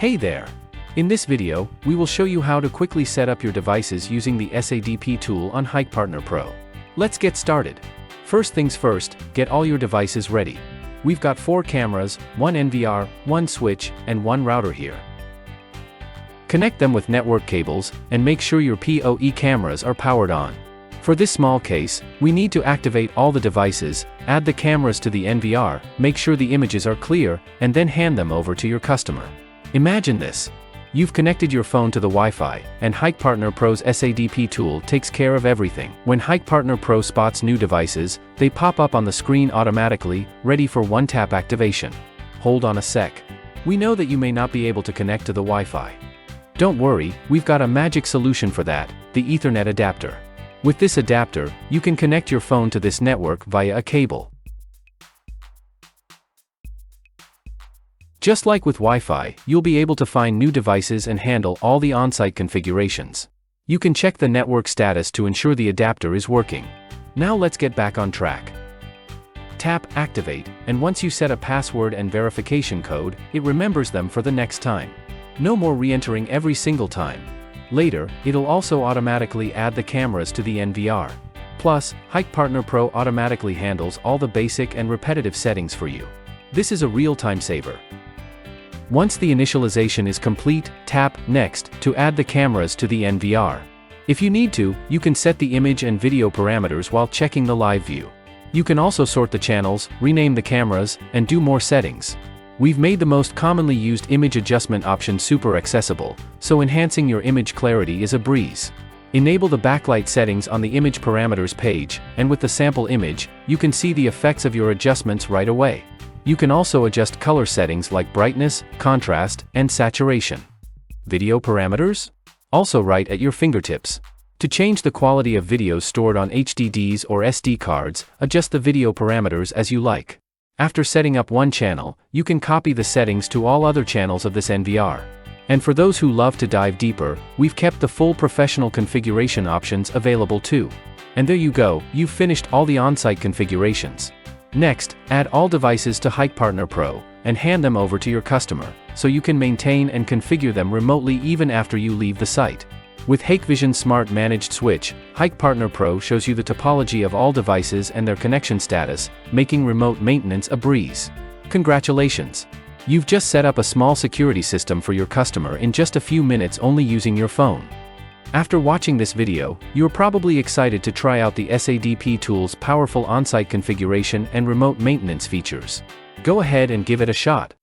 Hey there! In this video, we will show you how to quickly set up your devices using the SADP tool on Hik-Partner Pro. Let's get started. First things first, get all your devices ready. We've got 4 cameras, 1 NVR, 1 switch, and 1 router here. Connect them with network cables, and make sure your PoE cameras are powered on. For this small case, we need to activate all the devices, add the cameras to the NVR, make sure the images are clear, and then hand them over to your customer. Imagine this. You've connected your phone to the Wi-Fi, and Hik-Partner Pro's SADP tool takes care of everything. When Hik-Partner Pro spots new devices, they pop up on the screen automatically, ready for one-tap activation. Hold on a sec. We know that you may not be able to connect to the Wi-Fi. Don't worry, we've got a magic solution for that, the Ethernet adapter. With this adapter, you can connect your phone to this network via a cable. Just like with Wi-Fi, you'll be able to find new devices and handle all the on-site configurations. You can check the network status to ensure the adapter is working. Now let's get back on track. Tap Activate, and once you set a password and verification code, it remembers them for the next time. No more re-entering every single time. Later, it'll also automatically add the cameras to the NVR. Plus, Hik-Partner Pro automatically handles all the basic and repetitive settings for you. This is a real-time saver. Once the initialization is complete, tap Next to add the cameras to the NVR. If you need to, you can set the image and video parameters while checking the live view. You can also sort the channels, rename the cameras, and do more settings. We've made the most commonly used image adjustment option super accessible, so enhancing your image clarity is a breeze. Enable the backlight settings on the image parameters page, and with the sample image, you can see the effects of your adjustments right away. You can also adjust color settings like brightness, contrast, and saturation. Video parameters? Also right at your fingertips. To change the quality of videos stored on HDDs or SD cards, adjust the video parameters as you like. After setting up one channel, you can copy the settings to all other channels of this NVR. And for those who love to dive deeper, we've kept the full professional configuration options available too. And there you go, you've finished all the on-site configurations. Next, add all devices to Hik-Partner Pro, and hand them over to your customer, so you can maintain and configure them remotely even after you leave the site. With Hikvision Smart Managed Switch, Hik-Partner Pro shows you the topology of all devices and their connection status, making remote maintenance a breeze. Congratulations! You've just set up a small security system for your customer in just a few minutes only using your phone. After watching this video, you're probably excited to try out the SADP tool's powerful on-site configuration and remote maintenance features. Go ahead and give it a shot.